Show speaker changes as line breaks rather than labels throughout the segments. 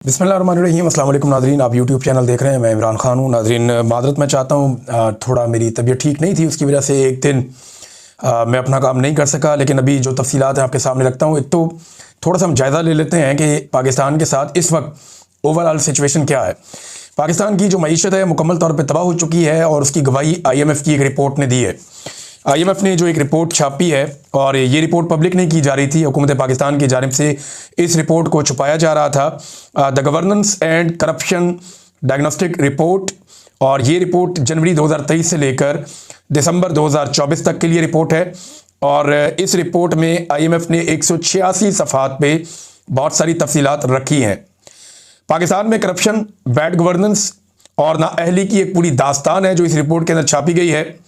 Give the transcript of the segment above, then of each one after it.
बिस्मिल्लाहिर्रहमानिर्रहीम। अस्सलाम वालेकुम नाज़रीन, आप यूट्यूब चैनल देख रहे हैं। मैं इमरान खान हूँ। नाज़रीन माज़रत मैं चाहता हूँ, थोड़ा मेरी तबीयत ठीक नहीं थी, उसकी वजह से एक दिन मैं अपना काम नहीं कर सका। लेकिन अभी जो तफसीलात हैं आपके सामने रखता हूँ। एक तो थोड़ा सा हम जायज़ा ले लेते हैं कि पाकिस्तान के साथ इस वक्त ओवरऑल सिचुएशन क्या है। पाकिस्तान की जो मईशत है मुकम्मल तौर पर तबाह हो चुकी है और उसकी गवाही IMF की एक रिपोर्ट ने दी है। IMF ने जो एक रिपोर्ट छापी है और ये रिपोर्ट पब्लिक नहीं की जा रही थी, हुकूमत पाकिस्तान की जानिब से इस रिपोर्ट को छुपाया जा रहा था। The governance and corruption diagnostic report, और ये रिपोर्ट जनवरी 2023 से लेकर दिसंबर 2024 तक के लिए रिपोर्ट है। और इस रिपोर्ट में IMF ने 186 सफ़हात पे बहुत सारी तफसीलात रखी हैं। पाकिस्तान में करप्शन, बैड गवर्नेंस और नाअहली की एक पूरी दास्तान है जो इस रिपोर्ट के अंदर छापी गई है।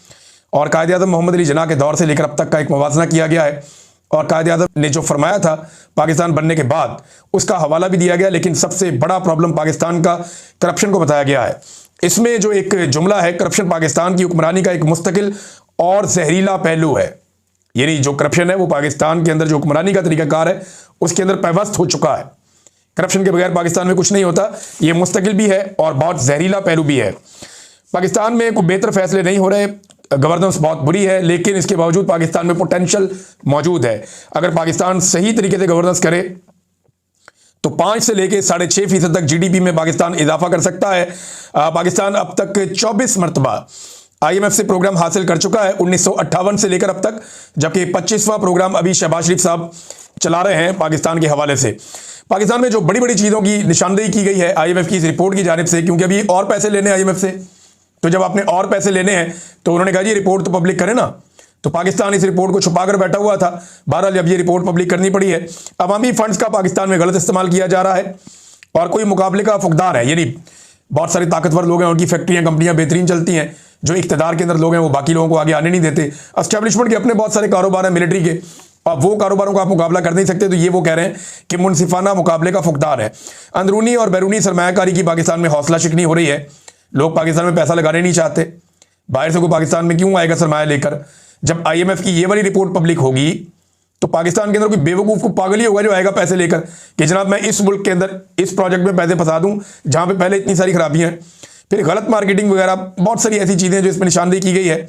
और कायद-ए-आज़म मोहम्मद अली जिन्ना के दौर से लेकर अब तक का एक मुवाज़ना किया गया है और कायद-ए-आज़म ने जो फरमाया था पाकिस्तान बनने के बाद उसका हवाला भी दिया गया। लेकिन सबसे बड़ा प्रॉब्लम पाकिस्तान का करप्शन को बताया गया है। इसमें जो एक जुमला है, करप्शन पाकिस्तान की हुक्मरानी का एक मुस्तकिल और जहरीला पहलू है। यानी जो करप्शन है वो पाकिस्तान के अंदर जो हुक्मरानी का तरीकाकार है उसके अंदर पैवस्त हो चुका है। करप्शन के बगैर पाकिस्तान में कुछ नहीं होता। ये मुस्तकिल भी है और बहुत जहरीला पहलू भी है। पाकिस्तान में कोई बेहतर फैसले नहीं हो रहे, गवर्नेंस बहुत बुरी है, लेकिन इसके बावजूद पाकिस्तान में पोटेंशियल मौजूद है। अगर पाकिस्तान सही तरीके से गवर्नेंस करे तो 5 से लेकर 6.5% तक GDP में पाकिस्तान इजाफा कर सकता है। पाकिस्तान अब तक 24 मरतबा IMF से प्रोग्राम हासिल कर चुका है 1958 से लेकर अब तक, जबकि 25वां प्रोग्राम अभी शहबाज शरीफ साहब चला रहे हैं पाकिस्तान के हवाले से। पाकिस्तान में जो बड़ी बड़ी चीज़ों की निशानदेही की गई है IMF की इस रिपोर्ट की जानिब से, क्योंकि अभी और पैसे लेने IMF से, तो जब आपने और पैसे लेने हैं तो उन्होंने कहा जी रिपोर्ट तो पब्लिक करें ना। तो पाकिस्तान इस रिपोर्ट को छुपा कर बैठा हुआ था। बहरहाल अब ये रिपोर्ट पब्लिक करनी पड़ी है। अवामी फंड्स का पाकिस्तान में गलत इस्तेमाल किया जा रहा है और कोई मुकाबले का फुकदार है, यानी बहुत सारे ताकतवर लोग हैं, उनकी फैक्ट्रियां कंपनियां बेहतरीन चलती हैं। जो इख्तियार के अंदर लोग हैं वो बाकी लोगों को आगे आने नहीं देते। एस्टेब्लिशमेंट के अपने बहुत सारे कारोबार हैं मिलिट्री के, और वो कारोबारों का आप मुकाबला कर नहीं सकते। तो ये वो कह रहे हैं कि मुनसिफाना मुकाबले का फुकदार है। अंदरूनी और बैरूनी सरमायाकारी की पाकिस्तान में हौसला शिकनी हो रही है। लोग पाकिस्तान में पैसा लगाने नहीं चाहते। बाहर से कोई पाकिस्तान में क्यों आएगा सरमाया लेकर। जब IMF की ये वाली रिपोर्ट पब्लिक होगी तो पाकिस्तान के अंदर कोई बेवकूफ़ को पागल ही होगा जो आएगा पैसे लेकर कि जनाब मैं इस मुल्क के अंदर इस प्रोजेक्ट में पैसे फंसा दूं जहां पे पहले इतनी सारी खराबियां हैं। फिर गलत मार्केटिंग वगैरह बहुत सारी ऐसी चीज़ें जो इसमें निशानदेही की गई है।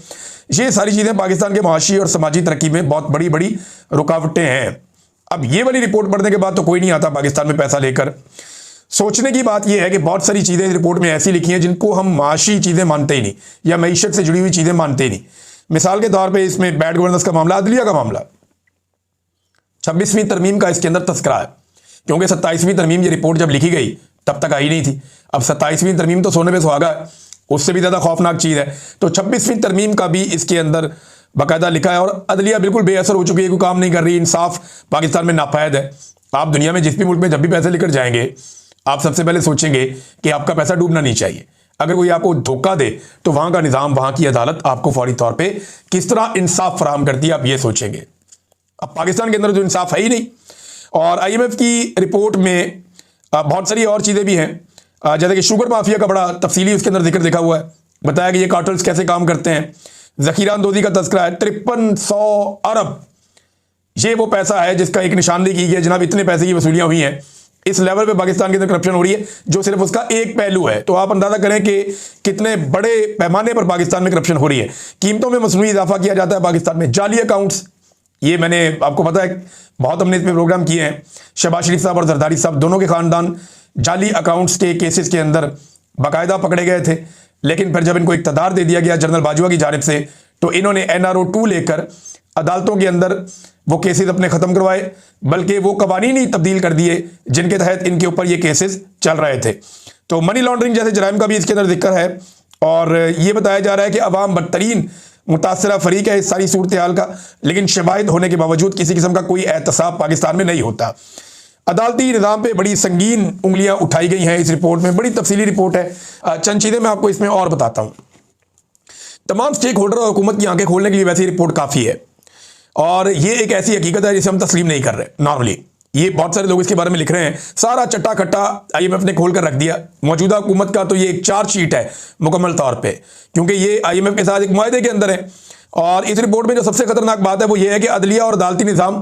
ये सारी चीज़ें पाकिस्तान के माशी और समाजी तरक्की में बहुत बड़ी बड़ी रुकावटें हैं। अब ये वाली रिपोर्ट पढ़ने के बाद तो कोई नहीं आता पाकिस्तान में पैसा लेकर। सोचने की बात यह है कि बहुत सारी चीज़ें इस रिपोर्ट में ऐसी लिखी हैं जिनको हम माशी चीज़ें मानते ही नहीं या मईशत से जुड़ी हुई चीज़ें मानते ही नहीं। मिसाल के तौर पे इसमें बैड गवर्नेंस का मामला, अदलिया का मामला, 26वीं तरमीम का इसके अंदर तस्करा है, क्योंकि 27वीं तरमीम ये रिपोर्ट जब लिखी गई तब तक आई नहीं थी। अब 27वीं तरमीम तो सोने पे सुहागा है, उससे भी ज़्यादा खौफनाक चीज़ है। तो 26वीं तरमीम का भी इसके अंदर बाकायदा लिखा है और अदलिया बिल्कुल बेअसर हो चुकी है, कोई काम नहीं कर रही। इंसाफ पाकिस्तान में नापैद है। आप दुनिया में जिस भी मुल्क में जब भी पैसे लेकर जाएंगे आप सबसे पहले सोचेंगे कि आपका पैसा डूबना नहीं चाहिए। अगर कोई आपको धोखा दे तो वहां का निज़ाम, वहां की अदालत आपको फौरी तौर पे किस तरह इंसाफ फराहम करती है, आप ये सोचेंगे। अब पाकिस्तान के अंदर जो इंसाफ है ही नहीं। और IMF की रिपोर्ट में बहुत सारी और चीज़ें भी हैं, जैसे कि शुगर माफिया का बड़ा तफसीली उसके अंदर जिक्र देखा हुआ है। बताया कि ये कार्टल्स कैसे काम करते हैं। ज़खीरा अंदोज़ी का तस्करा है, 5300 अरब ये वो पैसा है जिसका एक निशानदेही की गई है। जनाब इतने पैसे की वसूलियाँ हुई हैं। इस लेवल पे पाकिस्तान के अंदर करप्शन हो रही है जो सिर्फ उसका एक पहलू है। तो आप अंदाजा करें कि कितने बड़े पैमाने पर पाकिस्तान में करप्शन हो रही है। कीमतों में मसनूई इजाफा किया जाता है पाकिस्तान में। जाली अकाउंट्स, ये मैंने आपको पता है बहुत हमने इसमें प्रोग्राम किए हैं। शहबाज शरीफ साहब और जरदारी साहब दोनों के खानदान जाली अकाउंट्स के केसेस के अंदर बाकायदा पकड़े गए थे। लेकिन फिर जब इनको इक़्तिदार दे दिया गया जनरल बाजवा की जानिब से तो इन्होंने NRO 2 लेकर अदालतों के अंदर वो केसेस अपने ख़त्म करवाए, बल्कि वो कवानीन ही तब्दील कर दिए जिनके तहत इनके ऊपर ये केसेस चल रहे थे। तो मनी लॉन्ड्रिंग जैसे जराइम का भी इसके अंदर जिक्र है। और ये बताया जा रहा है कि अवाम बदतरीन मुतासरा फरीक है इस सारी सूरत हाल का, लेकिन शवाहिद होने के बावजूद किसी किस्म का कोई एहतसाब पाकिस्तान में नहीं होता। अदालती निज़ाम पे बड़ी संगीन उंगलियां उठाई गई हैं इस रिपोर्ट में। बड़ी तफसीली रिपोर्ट है। चंद चीज़ें मैं आपको इसमें और बताता हूँ। तमाम स्टेक होल्डर और हुकूमत की आंखें खोलने के लिए वैसे रिपोर्ट काफ़ी है और ये एक ऐसी हकीकत है जिसे हम तस्लीम नहीं कर रहे। नॉर्मली ये बहुत सारे लोग इसके बारे में लिख रहे हैं, सारा चट्टा खट्टा IMF ने खोल कर रख दिया। मौजूदा हुकूमत का तो ये एक चार्जशीट है मुकम्मल तौर पे, क्योंकि ये IMF के साथ एक मुआहदे के अंदर है। और इस रिपोर्ट में जो सबसे खतरनाक बात है वो ये है कि अदलिया और अदालती निज़ाम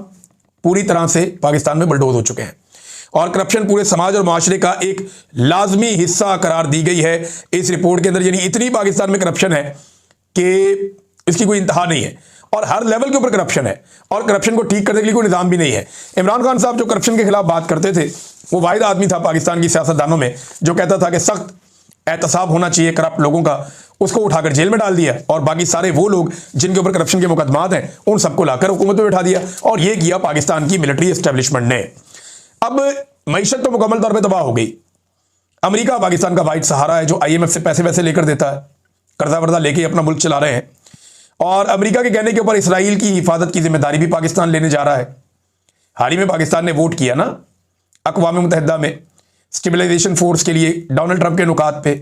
पूरी तरह से पाकिस्तान में बलडोज हो चुके हैं। और करप्शन पूरे समाज और माशरे का एक लाजमी हिस्सा करार दी गई है इस रिपोर्ट के अंदर। यानी इतनी पाकिस्तान में करप्शन है कि इसकी कोई इंतहा नहीं है और हर लेवल के ऊपर करप्शन है और करप्शन को ठीक करने के लिए कोई निज़ाम भी नहीं है। इमरान खान साहब जो करप्शन के खिलाफ बात करते थे, वो वाहिद आदमी था पाकिस्तान की सियासतदानों में जो कहता था कि सख्त एहतसाब होना चाहिए करप्ट लोगों का, उसको उठाकर जेल में डाल दिया और बाकी सारे वो लोग जिनके ऊपर करप्शन के मुकदमात हैं उन सबको लाकर हुकूमत में बैठा दिया। और ये किया पाकिस्तान की मिलिट्री एस्टेब्लिशमेंट ने। अब मईशत तो मुकम्मल तौर पर तबाह हो गई। अमेरिका पाकिस्तान का वाइट सहारा है जो IMF से पैसे वैसे लेकर देता है, कर्जा वर्जा लेके अपना मुल्क चला रहे हैं। और अमेरिका के कहने के ऊपर इसराइल की हिफाजत की जिम्मेदारी भी पाकिस्तान लेने जा रहा है। हाल ही में पाकिस्तान ने वोट किया ना अक़वाम मुत्तहिदा में स्टेबलाइजेशन फोर्स के लिए डोनाल्ड ट्रंप के नुकात पे।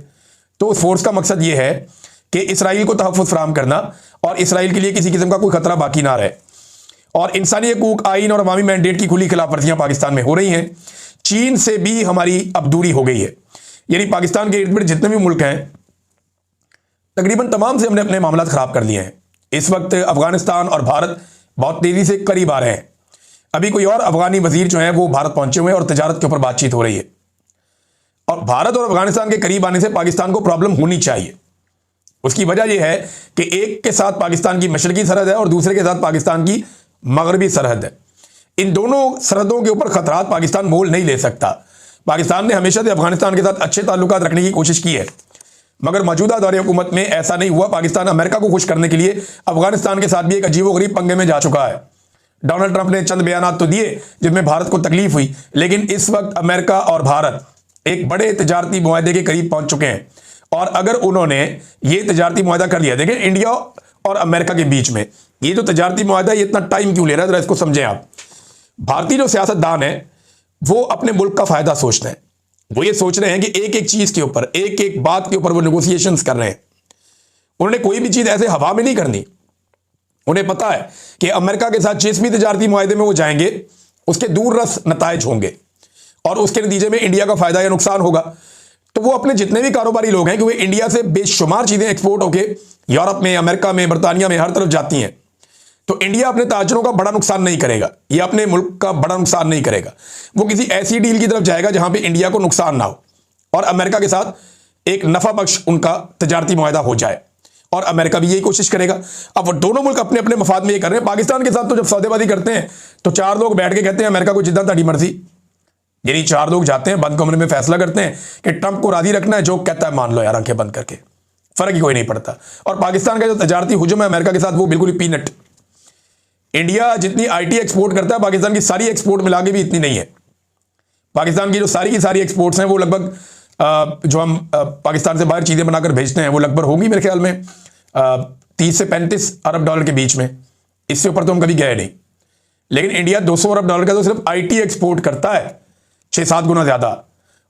तो उस फोर्स का मकसद ये है कि इसराइल को तहफ़्फ़ुज़ फराहम करना और इसराइल के लिए किसी किस्म का कोई खतरा बाकी ना रहे। और इंसानी हकूक़, आइन और अवामी मैंडेट की खुली खिलाफ वर्जियाँ पाकिस्तान में हो रही हैं। चीन से भी हमारी अब दूरी हो गई है। यानी पाकिस्तान के इर्द गिर्द जितने भी मुल्क हैं तकरीबन तमाम से हमने अपने मामला ख़राब कर लिए हैं। इस वक्त अफगानिस्तान और भारत बहुत तेज़ी से करीब आ रहे हैं। अभी कोई और अफगानी वजीर जो है वो भारत पहुंचे हुए हैं और तजारत के ऊपर बातचीत हो रही है। और भारत और अफगानिस्तान के करीब आने से पाकिस्तान को प्रॉब्लम होनी चाहिए। उसकी वजह यह है कि एक के साथ पाकिस्तान की मशरकी सरहद है और दूसरे के साथ पाकिस्तान की मगरबी सरहद है। इन दोनों सरहदों के ऊपर खतरात पाकिस्तान मोल नहीं ले सकता। पाकिस्तान ने हमेशा से अफगानिस्तान के साथ अच्छे ताल्लुकात रखने की कोशिश की है, मगर मौजूदा दौरे हुकूमत में ऐसा नहीं हुआ। पाकिस्तान अमेरिका को खुश करने के लिए अफगानिस्तान के साथ भी एक अजीबोगरीब पंगे में जा चुका है। डोनाल्ड ट्रंप ने चंद बयान तो दिए जिसमें भारत को तकलीफ हुई, लेकिन इस वक्त अमेरिका और भारत एक बड़े तजारती मुआहदे के करीब पहुंच चुके हैं। और अगर उन्होंने ये तजारती मुआहदा कर लिया, देखें इंडिया और अमेरिका के बीच में ये जो तजारती मुआहदा ये इतना टाइम क्यों ले रहा है, जरा इसको समझें आप। भारतीय जो सियासतदान है वो अपने मुल्क का फायदा सोचते हैं। वो ये सोच रहे हैं कि एक एक चीज के ऊपर, एक एक बात के ऊपर वो नेगोशिएशंस कर रहे हैं। उन्होंने कोई भी चीज ऐसे हवा में नहीं करनी। उन्हें पता है कि अमेरिका के साथ जिस भी तजारती मुआहदे में वो जाएंगे उसके दूर रस नताइज होंगे और उसके नतीजे में इंडिया का फायदा या नुकसान होगा। तो वो अपने जितने भी कारोबारी लोग हैं कि वो इंडिया से बेशुमार चीजें एक्सपोर्ट होके यूरोप में, अमेरिका में, बरतानिया में हर तरफ जाती हैं। तो इंडिया अपने ताजरों का बड़ा नुकसान नहीं करेगा, या अपने मुल्क का बड़ा नुकसान नहीं करेगा। वो किसी ऐसी डील की तरफ जाएगा जहां पे इंडिया को नुकसान ना हो और अमेरिका के साथ एक नफा बख्श उनका तजारती मुआहदा हो जाए। और अमेरिका भी यही कोशिश करेगा। अब वो दोनों मुल्क अपने अपने मफाद में ये कर रहे हैं। पाकिस्तान के साथ तो जब सौदेबाजी करते हैं तो चार लोग बैठ के कहते हैं अमेरिका को जितना ताड़ी मर्जी। यानी चार लोग जाते हैं बंद कमरे में फैसला करते हैं कि ट्रंप को राजी रखना है, जो कहता है मान लो यार, आंखें बंद करके, फर्क ही कोई नहीं पड़ता। और पाकिस्तान का जो तजारती हुजूम है अमेरिका के साथ वो बिल्कुल ही पीनट। इंडिया जितनी IT एक्सपोर्ट करता है पाकिस्तान की सारी एक्सपोर्ट मिला के भी इतनी नहीं है। पाकिस्तान की जो सारी की सारी एक्सपोर्ट्स हैं वो लगभग जो हम पाकिस्तान से बाहर चीज़ें बनाकर भेजते हैं वो लगभग होगी मेरे ख्याल में 30 से 35 अरब डॉलर के बीच में। इससे ऊपर तो हम कभी गए नहीं। लेकिन इंडिया 200 अरब डॉलर का तो सिर्फ IT एक्सपोर्ट करता है, 6-7 गुना ज़्यादा,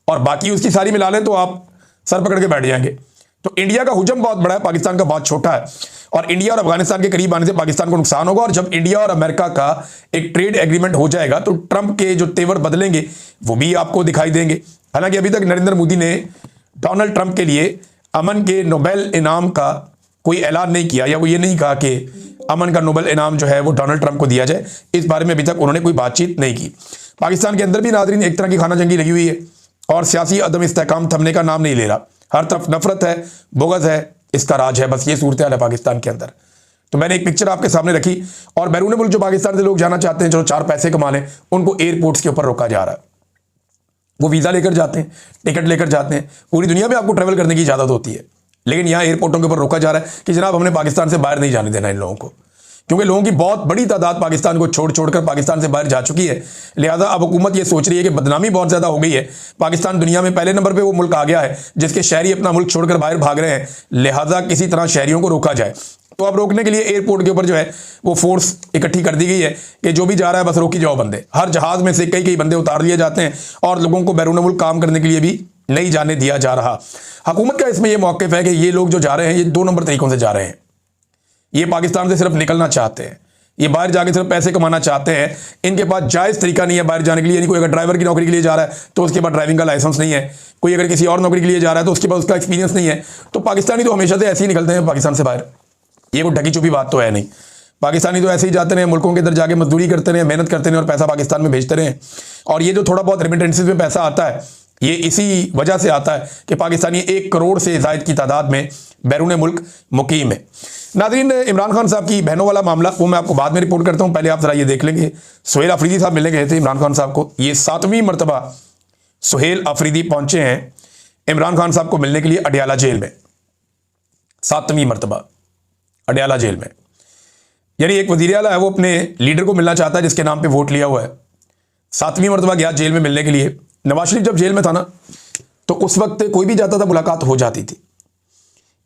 और बाकी उसकी सारी मिला लें तो आप सर पकड़ के बैठ जाएंगे। तो इंडिया का हुजम बहुत बड़ा है, पाकिस्तान का बहुत छोटा है। और इंडिया और अफगानिस्तान के करीब आने से पाकिस्तान को नुकसान होगा। और जब इंडिया और अमेरिका का एक ट्रेड एग्रीमेंट हो जाएगा तो ट्रंप के जो तेवर बदलेंगे वो भी आपको दिखाई देंगे। हालांकि अभी तक नरेंद्र मोदी ने डोनाल्ड ट्रंप के लिए अमन के नोबेल इनाम का कोई ऐलान नहीं किया, या वो ये नहीं कहा कि अमन का नोबेल इनाम जो है वो डोनाल्ड ट्रंप को दिया जाए। इस बारे में अभी तक उन्होंने कोई बातचीत नहीं की। पाकिस्तान के अंदर भी नाज़रीन एक तरह की खाना जंगी लगी हुई है और सियासी अदम इस्तेहकाम थमने का नाम नहीं ले रहा। हर तरफ नफरत है, बुग़्ज़ है, इसका राज है। बस ये सूरत हाल है पाकिस्तान के अंदर। तो मैंने एक पिक्चर आपके सामने रखी और बैरून मुल्क जो पाकिस्तान से लोग जाना चाहते हैं, जो 4 पैसे कमा लें, उनको एयरपोर्ट्स के ऊपर रोका जा रहा है। वो वीज़ा लेकर जाते हैं, टिकट लेकर जाते हैं, पूरी दुनिया में आपको ट्रैवल करने की इजाज़त होती है, लेकिन यहाँ एयरपोर्टों के ऊपर रोका जा रहा है कि जनाब हमने पाकिस्तान से बाहर नहीं जाने देना इन लोगों को, क्योंकि लोगों की बहुत बड़ी तादाद पाकिस्तान को छोड़कर पाकिस्तान से बाहर जा चुकी है। लिहाजा अब हुकूमत ये सोच रही है कि बदनामी बहुत ज़्यादा हो गई है। पाकिस्तान दुनिया में पहले नंबर पे वो मुल्क आ गया है जिसके शहरी अपना मुल्क छोड़कर बाहर भाग रहे हैं। लिहाजा किसी तरह शहरियों को रोका जाए। तो अब रोकने के लिए एयरपोर्ट के ऊपर जो है वो फोर्स इकट्ठी कर दी गई है कि जो भी जा रहा है बस रोकी जाओ बंदे। हर जहाज़ में से कई बंदे उतार लिए जाते हैं और लोगों को बैरून मुल्क काम करने के लिए भी नहीं जाने दिया जा रहा। हुकूमत का इसमें यह मौक़िफ़ है कि ये लोग जो जा रहे हैं ये 2 नंबर तरीकों से जा रहे हैं। ये पाकिस्तान से सिर्फ निकलना चाहते हैं, ये बाहर जाके सिर्फ पैसे कमाना चाहते हैं। इनके पास जायज़ तरीका नहीं है बाहर जाने के लिए। यानी कोई अगर ड्राइवर की नौकरी के लिए जा रहा है तो उसके पास ड्राइविंग का लाइसेंस नहीं है, कोई अगर किसी और नौकरी के लिए जा रहा है तो उसके पास उसका एक्सपीरियंस नहीं है। तो पाकिस्तानी तो हमेशा से ऐसे ही निकलते हैं पाकिस्तान से बाहर। ये कोई ढकी छुपी बात तो है नहीं। पाकिस्तानी तो ऐसे ही जाते रहे, मुल्कों के अंदर जाके मजदूरी करते रहे, मेहनत करते रहे और पैसा पाकिस्तान में भेजते रहे। और ये जो थोड़ा बहुत रेमिटेंसेस में पैसा आता है, ये इसी वजह से आता है कि पाकिस्तानी 1 करोड़ से ज़ायद की तादाद में बैरून मुल्क मुकीम है। नाज़रीन, इमरान खान साहब की बहनों वाला मामला वो मैं आपको बाद में रिपोर्ट करता हूँ, पहले आप ज़रा ये देख लेंगे। सुहेल अफरीदी साहब मिलने गए थे इमरान खान साहब को। ये 7वीं मरतबा सुहेल अफरीदी पहुंचे हैं इमरान खान साहब को मिलने के लिए अडियाला जेल में। 7वीं मरतबा अडियाला जेल में, यानी एक वज़ीर आला है वो अपने लीडर को मिलना चाहता है जिसके नाम पे वोट लिया हुआ है। 7वीं मरतबा गया जेल में मिलने के लिए। नवाज शरीफ जब जेल में था ना, तो उस वक्त कोई भी जाता था मुलाकात हो जाती थी।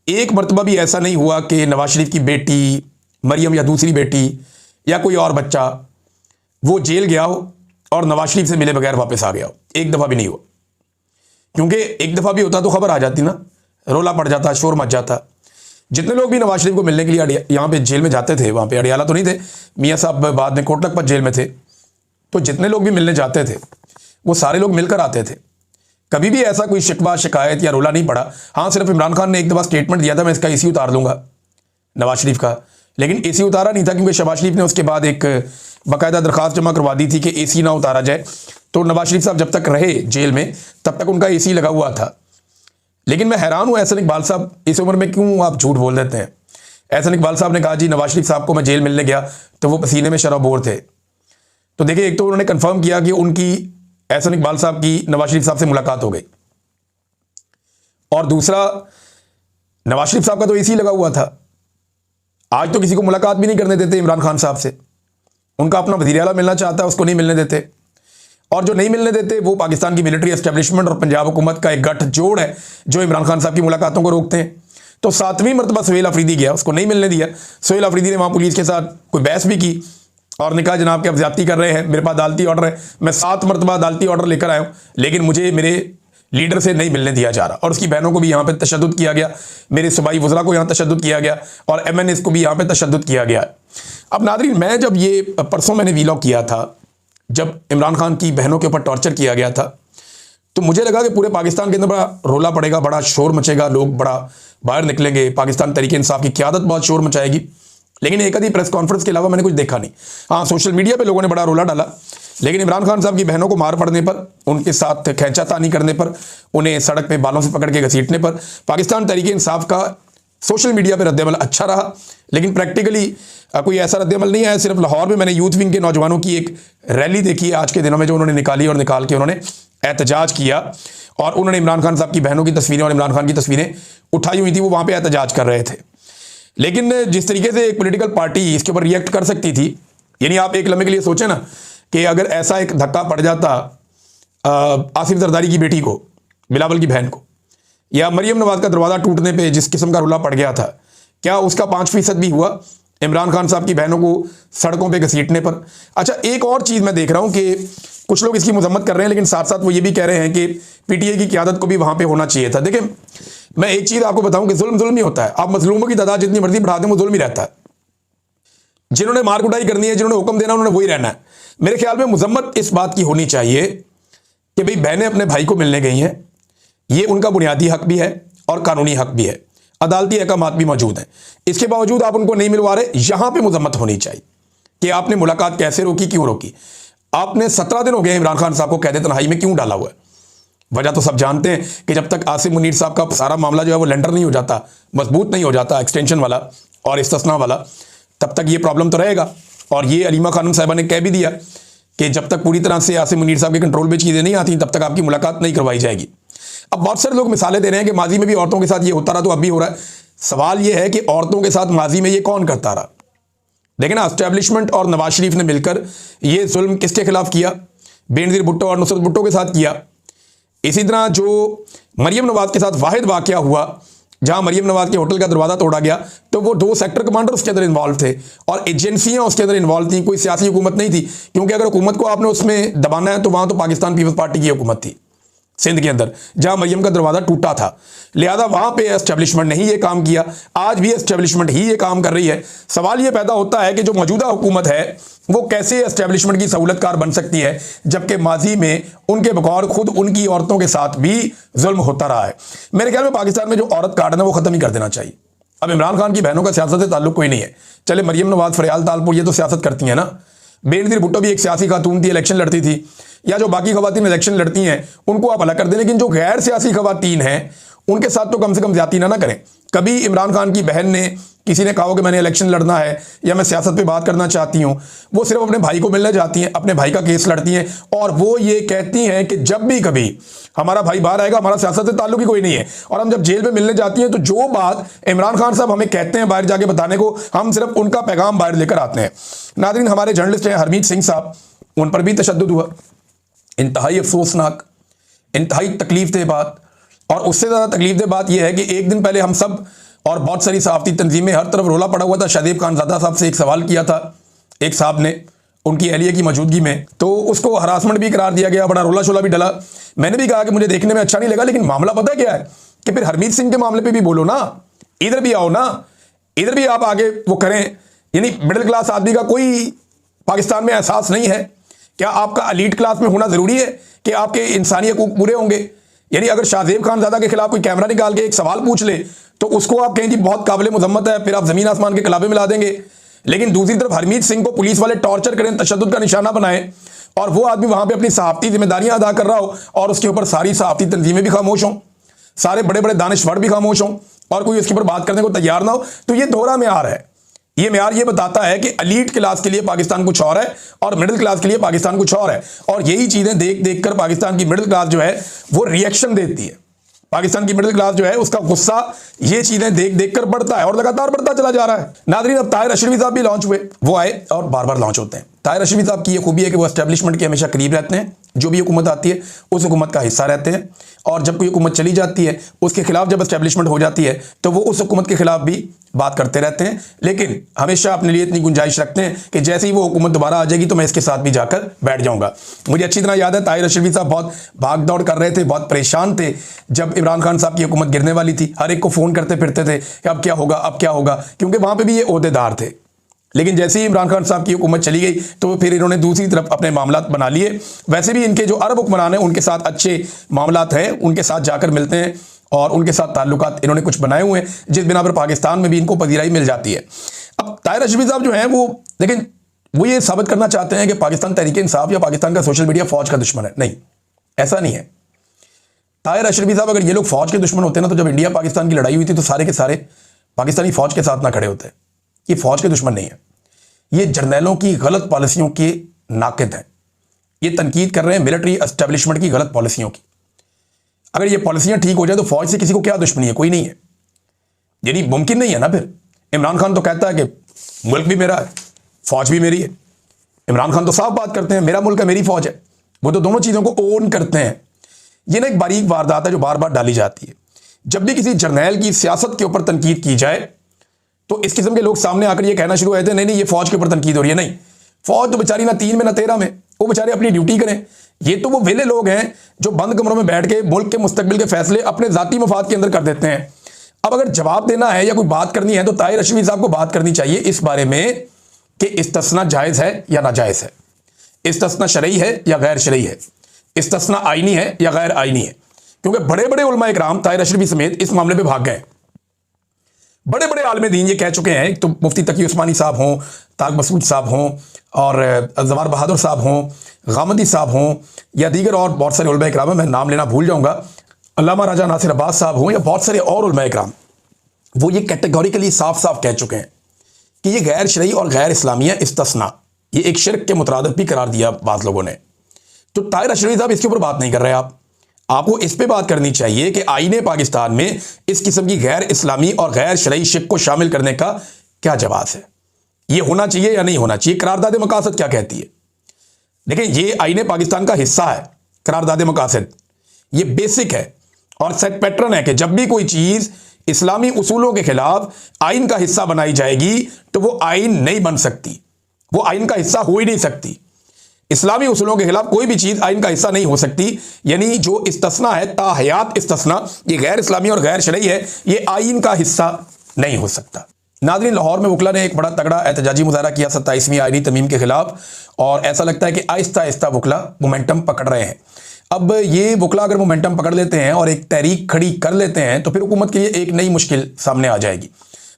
एक मरतबा भी ऐसा नहीं हुआ कि नवाज शरीफ की बेटी मरियम या दूसरी बेटी या कोई और बच्चा वो जेल गया हो और नवाज शरीफ से मिले बगैर वापस आ गया हो। एक दफ़ा भी नहीं हुआ, क्योंकि एक दफ़ा भी होता तो खबर आ जाती ना, रोला पड़ जाता, शोर मच जाता। जितने लोग भी नवाज शरीफ को मिलने के लिए यहाँ पे जेल में जाते थे, वहाँ पे अडियाला तो नहीं थे, मियाँ साहब बाद में कोट लखपत जेल में थे, तो जितने लोग भी मिलने जाते थे वो सारे लोग मिलकर आते थे। कभी भी ऐसा कोई शिकवा शिकायत या रोला नहीं पड़ा। हाँ, सिर्फ इमरान खान ने एक दफ़ा स्टेटमेंट दिया था मैं इसका एसी उतार दूंगा नवाज शरीफ का, लेकिन एसी उतारा नहीं था क्योंकि शहबाज शरीफ ने उसके बाद एक बाकायदा दरख्वास्त जमा करवा दी थी कि एसी ना उतारा जाए। तो नवाज शरीफ साहब जब तक रहे जेल में तब तक उनका एसी लगा हुआ था। लेकिन मैं हैरान हूँ एहसन इकबाल साहब, इस उम्र में क्यों आप झूठ बोल देते हैं। एहसन इकबाल साहब ने कहा जी नवाज शरीफ साहब को मैं जेल मिलने गया तो वो पसीने में शराबोर थे। तो देखिए, एक तो उन्होंने कंफर्म किया कि उनकी एहसन इकबाल साहब की नवाज शरीफ साहब से मुलाकात हो गई, और दूसरा नवाज शरीफ साहब का तो एसी लगा हुआ था। आज तो किसी को मुलाकात भी नहीं करने देते इमरान खान साहब से। उनका अपना वज़ीर आला मिलना चाहता है, उसको नहीं मिलने देते, और जो नहीं मिलने देते वो पाकिस्तान की मिलिट्री एस्टेब्लिशमेंट और पंजाब हुकूमत का एक गठजोड़ है जो इमरान खान साहब की मुलाकातों को रोकते हैं। तो 7वीं मरतबा सुहेल अफरीदी गया, उसको नहीं मिलने दिया। सुहेल अफरीदी ने वहाँ पुलिस के साथ कोई बहस भी की और ने कहा जनाब कि आप ज़्यादती कर रहे हैं, मेरे पास अदालती ऑर्डर है, मैं 7 मरतबा अदालती ऑर्डर लेकर आया हूँ, लेकिन मुझे मेरे लीडर से नहीं मिलने दिया जा रहा। और उसकी बहनों को भी यहाँ पे तशद्दुद किया गया, मेरे सूबाई वज़रा को यहाँ तशद्दुद किया गया, और MNAs को भी यहाँ पे तशद्दुद किया गया। अब नाज़रीन, मैं जब ये परसों मैंने वीलॉग किया था, जब इमरान खान की बहनों के ऊपर टॉर्चर किया गया था, तो मुझे लगा कि पूरे पाकिस्तान के अंदर बड़ा रोला पड़ेगा, बड़ा शोर मचेगा, लोग बड़ा बाहर निकलेंगे, पाकिस्तान तहरीक इंसाफ की क़यादत बहुत शोर मचाएगी। लेकिन एक आधी प्रेस कॉन्फ्रेंस के अलावा मैंने कुछ देखा नहीं। हाँ, सोशल मीडिया पे लोगों ने बड़ा रोला डाला, लेकिन इमरान खान साहब की बहनों को मार पड़ने पर, उनके साथ खींचातानी करने पर, उन्हें सड़क पे बालों से पकड़ के घसीटने पर पाकिस्तान तहरीक इंसाफ का सोशल मीडिया पे रद्दअमल अच्छा रहा, लेकिन प्रैक्टिकली कोई ऐसा रद्दअमल नहीं आया। सिर्फ लाहौर में मैंने यूथ विंग के नौजवानों की एक रैली देखी है आज के दिनों में, जो उन्होंने निकाली और निकाल के उन्होंने एहतजाज किया, और उन्होंने इमरान खान साहब की बहनों की तस्वीरें और इमरान खान की तस्वीरें उठाई हुई थी, वो वहाँ पर एहतजाज कर रहे थे। लेकिन जिस तरीके से एक पॉलिटिकल पार्टी इसके ऊपर रिएक्ट कर सकती थी, यानी आप एक लम्हे के लिए सोचें ना कि अगर ऐसा एक धक्का पड़ जाता आसिफ जरदारी की बेटी को, बिलावल की बहन को, या मरियम नवाज का दरवाज़ा टूटने पे जिस किस्म का रुला पड़ गया था, क्या उसका 5% भी हुआ इमरान खान साहब की बहनों को सड़कों पे घसीटने पर? अच्छा, एक और चीज़ मैं देख रहा हूँ कि कुछ लोग इसकी मजम्मत कर रहे हैं, लेकिन साथ साथ वो ये भी कह रहे हैं कि PTI की क़यादत को भी वहाँ पे होना चाहिए था। देखिए, मैं एक चीज़ आपको बताऊँ कि जुल्म ही होता है। आप मजलूमों की तादाद जितनी मर्जी बढ़ा दें, वो जुल्म ही रहता है। जिन्होंने मार कुटाई करनी है, जिन्होंने हुक्म देना, उन्होंने वही रहना है। मेरे ख्याल में मजम्मत इस बात की होनी चाहिए कि भाई बहनें अपने भाई को मिलने गई हैं, ये उनका बुनियादी हक भी है और कानूनी हक भी है, अदालती अहकामात भी मौजूद हैं। इसके बावजूद आप उनको नहीं मिलवा रहे, यहां पे मुजम्मत होनी चाहिए कि आपने मुलाकात कैसे रोकी, क्यों रोकी। आपने 17 दिन हो गए इमरान खान साहब को कैद तन्हाई में क्यों डाला हुआ है? वजह तो सब जानते हैं कि जब तक आसिम मुनीर साहब का सारा मामला जो है वो लेंडर नहीं हो जाता, मजबूत नहीं हो जाता, एक्सटेंशन वाला और इस्तिस्ना वाला, तब तक ये प्रॉब्लम तो रहेगा। और ये अलीमा खानम साहिबा ने कह भी दिया कि जब तक पूरी तरह से आसिम मुनीर साहब के कंट्रोल में चीज़ें नहीं आती, तब तक आपकी मुलाकात नहीं करवाई जाएगी। अब बहुत सारे लोग मिसालें दे रहे हैं कि माजी में भी औरतों के साथ ये होता रहा तो अब भी हो रहा है। सवाल ये है कि औरतों के साथ माजी में ये कौन करता रहा? देखिए ना, एस्टेब्लिशमेंट और नवाज शरीफ ने मिलकर ये जुल्म किसके खिलाफ किया? बेनज़ीर भुट्टो और नुसरत भुट्टो के साथ किया। इसी तरह जो मरियम नवाज के साथ वाहिद वाक़या हुआ, जहां मरियम नवाज के होटल का दरवाज़ा तोड़ा गया, तो वो 2 सेक्टर कमांडर उसके अंदर इन्वॉल्व थे और एजेंसियां उसके अंदर इन्वॉल्व थी, कोई सियासी हुकूमत नहीं थी। क्योंकि अगर हुकूमत को आपने उसमें दबाना है तो वहां तो पाकिस्तान पीपल्स पार्टी की हुकूमत थी सिंध के अंदर, जहां मरियम का दरवाज़ा टूटा था। लिहाजा वहां पे एस्टेब्लिशमेंट ने ही ये काम किया, आज भी एस्टेब्लिशमेंट ही ये काम कर रही है। सवाल ये पैदा होता है कि जो मौजूदा हुकूमत है वो कैसे एस्टेब्लिशमेंट की सहूलतकार बन सकती है, जबकि माजी में उनके बगौर खुद उनकी औरतों के साथ भी जुल्म होता रहा है। मेरे ख्याल में पाकिस्तान में जो औरत कार्ड है वो ख़त्म ही कर देना चाहिए। अब इमरान खान की बहनों का सियासत से ताल्लुक कोई नहीं है। चले मरियम नवाज, फरियाल तालपुर, ये तो सियासत करती हैं ना। बेनजीर भुट्टो भी एक सियासी खातून थी, इलेक्शन लड़ती थी, या जो बाकी खवातीन इलेक्शन लड़ती हैं उनको आप अलग कर दें, लेकिन जो गैर सियासी खवातीन हैं उनके साथ तो कम से कम ज्यादती ना करें। कभी इमरान खान की बहन ने, किसी ने कहा हो कि मैंने इलेक्शन लड़ना है या मैं सियासत पे बात करना चाहती हूं, वो सिर्फ अपने भाई को मिलने जाती हैं, अपने भाई का केस लड़ती हैं और वो ये कहती हैं कि जब भी कभी हमारा भाई बाहर आएगा हमारा सियासत से ताल्लुक ही कोई नहीं है। और हम जब जेल में मिलने जाती हैं तो जो बात इमरान खान साहब हमें कहते हैं बाहर जाके बताने को, हम सिर्फ उनका पैगाम बाहर लेकर आते हैं। नाज़रीन, हमारे जर्नलिस्ट हैं हरमीत सिंह साहब, उन पर भी तशद्दुद हुआ, इंतहाई अफसोसनाक, इंतहाई तकलीफ दे बात। और उससे ज़्यादा तकलीफ दे बात यह है कि एक दिन पहले हम सब और बहुत सारी सहाफ़ती तंजीमें, हर तरफ रोला पड़ा हुआ था। शाहजेब खानज़ादा साहब से एक सवाल किया था एक साहब ने उनकी अहलिया की मौजूदगी में, तो उसको हरासमेंट भी करार दिया गया, बड़ा रोला शोला भी डला। मैंने भी कहा कि मुझे देखने में अच्छा नहीं लगा, लेकिन मामला पता क्या है कि फिर हरमीत सिंह के मामले पर भी बोलो ना, इधर भी आओ ना, इधर भी आप आगे वो करें। यानी मिडिल क्लास आदमी का कोई पाकिस्तान में एहसास नहीं है क्या? आपका एलीट क्लास में होना जरूरी है कि आपके इंसानी हकूक पूरे होंगे? यानी अगर शाहजेब खानज़ादा के खिलाफ कोई कैमरा निकाल के एक सवाल पूछ ले तो उसको आप कहें जी बहुत काबिल मुजम्मत है, फिर आप जमीन आसमान के कलाबे मिला देंगे। लेकिन दूसरी तरफ हरमीत सिंह को पुलिस वाले टॉर्चर करें, तशद्दुद का निशाना बनाएं, और वो आदमी वहां पे अपनी सहाफ़ती जिम्मेदारियां अदा कर रहा हो और उसके ऊपर सारी सहाफ़ती तंजीमें भी खामोश हों, सारे बड़े बड़े दानिशवर भी खामोश हों और कोई उसके ऊपर बात करने को तैयार ना हो, तो ये दोहरा म्यार है। ये म्यार ये बताता है कि एलीट क्लास के लिए पाकिस्तान कुछ और है और मिडिल क्लास के लिए पाकिस्तान कुछ और है। और यही चीजें देख देख कर पाकिस्तान की मिडिल क्लास जो है वो रिएक्शन देती है। पाकिस्तान की मिडिल क्लास जो है उसका गुस्सा ये चीजें देख देख कर बढ़ता है और लगातार बढ़ता चला जा रहा है। नाज़रीन, अब ताहिर अशरफी साहब भी लॉन्च हुए, वो आए और बार बार लॉन्च होते हैं। ताहिर अशरफी साहब की ये खूबी है कि वो एस्टेब्लिशमेंट के हमेशा करीब रहते हैं, जो भी हुकूमत आती है उस हुकूमत का हिस्सा रहते हैं, और जब कोई हुकूमत चली जाती है उसके खिलाफ जब एस्टेब्लिशमेंट हो जाती है तो वो उस हुकूमत के खिलाफ भी बात करते रहते हैं, लेकिन हमेशा अपने लिए इतनी गुंजाइश रखते हैं कि जैसे ही वो हुकूमत दोबारा आ जाएगी तो मैं इसके साथ भी जाकर बैठ जाऊंगा। मुझे अच्छी तरह याद है ताहिर अशरफी साहब बहुत भाग दौड़ कर रहे थे, बहुत परेशान थे जब इमरान खान साहब की हुकूमत गिरने वाली थी। हर एक को फ़ोन करते फिरते थे कि अब क्या होगा, अब क्या होगा, क्योंकि वहाँ पर भी ये ओहदेदार थे। लेकिन जैसे ही इमरान खान साहब की हुकूमत चली गई तो फिर इन्होंने दूसरी तरफ अपने मामलात बना लिए। वैसे भी इनके जो अरब हुक्मरान हैं उनके साथ अच्छे मामलात हैं, उनके साथ जाकर मिलते हैं और उनके साथ ताल्लुकात इन्होंने कुछ बनाए हुए हैं, जिस बिना पर पाकिस्तान में भी इनको पजीराई मिल जाती है। अब ताहिर अशरफी साहब जो हैं वो, लेकिन वो ये साबित करना चाहते हैं कि पाकिस्तान तहरीक इंसाफ या पाकिस्तान का सोशल मीडिया फौज का दुश्मन है। नहीं, ऐसा नहीं है। ताहिर अशरफी साहब अगर ये लोग फौज के दुश्मन होते ना तो जब इंडिया पाकिस्तान की लड़ाई हुई थी तो सारे के सारे पाकिस्तानी फौज के साथ ना खड़े होते। ये फौज के दुश्मन नहीं है, ये जर्नैलों की गलत पॉलिसियों के नाकिद हैं। ये तनकीद कर रहे हैं मिलिट्री एस्टेब्लिशमेंट की गलत पॉलिसियों की। अगर ये पॉलिसियां ठीक हो जाए तो फौज से किसी को क्या दुश्मनी है? कोई नहीं है। यानी मुमकिन नहीं है ना। फिर इमरान खान तो कहता है कि मुल्क भी मेरा है, फौज भी मेरी है। इमरान खान तो साफ बात करते हैं मेरा मुल्क है, मेरी फौज है। वो तो दोनों चीज़ों को ओन करते हैं। ये ना एक बारीक वारदात है जो बार बार डाली जाती है। जब भी किसी जर्नैल की सियासत के ऊपर तनकीद की जाए तो इस किस्म के लोग सामने आकर ये कहना शुरू हो जाते हैं नहीं ये फौज के ऊपर तनकीद हो रही है। नहीं, फौज तो बेचारी ना 3 में ना 13 में, वो बेचारे अपनी ड्यूटी करें। ये तो वो वेले लोग हैं जो बंद कमरों में बैठ के मुल्क के मुस्तकबिल के फैसले अपने जाती मफाद के अंदर कर देते हैं। अब अगर जवाब देना है या कोई बात करनी है तो ताहिर अशरफी साहब को बात करनी चाहिए इस बारे में कि इस्तिस्ना जायज़ है या नाजायज़ है, इस्तिस्ना शरई है या गैर शरई है, इस्तिस्ना आईनी है या गैर आईनी है। क्योंकि बड़े बड़े उलमा इकराम ताहिर अशरफी समेत इस मामले में भाग गए। बड़े बड़े आलम दीन ये कह चुके हैं, तो मुफ्ती तकी उस्मानी साहब हों, ताग मसूद साहब हों और जवार बहादुर साहब हों, गामदी साहब हों या दीगर और बहुत सारे उलमा इकराम, मैं नाम लेना भूल जाऊंगा, अल्लामा राजा नासिर अब्बास साहब हों या बहुत सारे और उलमा इकराम, वो ये कैटेगोरिकली साफ साफ कह चुके हैं कि ये गैर शरई और गैर इस्लामिया इस्तिस्ना, ये एक शिर्क के मुतरादिफ भी करार दिया बात लोगों ने। तो ताहिर अशरफी साहब इसके ऊपर बात नहीं कर रहे। आपको इस पे बात करनी चाहिए कि आईने पाकिस्तान में इस किस्म की गैर इस्लामी और गैर शरई शिक को शामिल करने का क्या जवाब है, ये होना चाहिए या नहीं होना चाहिए, करारदाद मकासद क्या कहती है। लेकिन ये आईने पाकिस्तान का हिस्सा है, करारदाद मकासद ये बेसिक है और सेट पैटर्न है कि जब भी कोई चीज़ इस्लामी उसूलों के खिलाफ आइन का हिस्सा बनाई जाएगी तो वो आइन नहीं बन सकती, वो आइन का हिस्सा हो ही नहीं सकती। इस्लामी उसूलों के खिलाफ कोई भी चीज़ आइन का हिस्सा नहीं हो सकती। यानी जो इस्तिस्ना है, ताहयात इस्तिस्ना, ये गैर इस्लामी और गैर शरई है, ये आइन का हिस्सा नहीं हो सकता। नाज़रीन, लाहौर में वकला ने एक बड़ा तगड़ा एहतजाजी मुजाहरा किया 27वीं आइनी तमीम के खिलाफ, और ऐसा लगता है कि आहिस्ता आहिस्ता वकला मोमेंटम पकड़ रहे हैं। अब ये वकला अगर मोमेंटम पकड़ लेते हैं और एक तहरीक खड़ी कर लेते हैं तो फिर हुकूमत के लिए एक नई मुश्किल सामने आ जाएगी।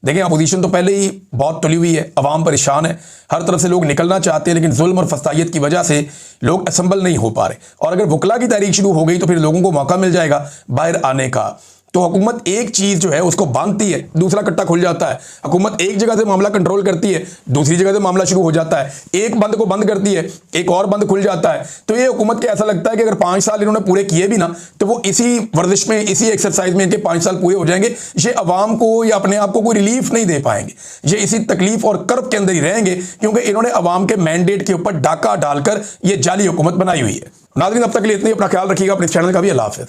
देखें, अपोजिशन तो पहले ही बहुत तुली हुई है, अवाम परेशान है, हर तरफ से लोग निकलना चाहते हैं, लेकिन जुल्म और फसादियत की वजह से लोग असम्बल नहीं हो पा रहे। और अगर वकला की तहरीक शुरू हो गई तो फिर लोगों को मौका मिल जाएगा बाहर आने का। तो हुकूमत एक चीज़ जो है उसको बांधती है, दूसरा कट्टा खुल जाता है। हुकूमत एक जगह से मामला कंट्रोल करती है, दूसरी जगह से मामला शुरू हो जाता है। एक बंद को बंद करती है, एक और बंद खुल जाता है। तो ये हुकूमत के ऐसा लगता है कि अगर 5 साल इन्होंने पूरे किए भी ना, तो वो इसी वर्जिश में, इसी एक्सरसाइज में इनके 5 साल पूरे हो जाएंगे। ये अवाम को या अपने आप को कोई रिलीफ नहीं दे पाएंगे, ये इसी तकलीफ और कर्ब के अंदर ही रहेंगे, क्योंकि इन्होंने अवाम के मैंडेट के ऊपर डाका डालकर ये जाली हुकूमत बनाई हुई है। नाज़रीन, अब तक के लिए इतनी, अपना ख्याल रखिएगा, अपने चैनल का भी। अल्लाह हाफ़िज़।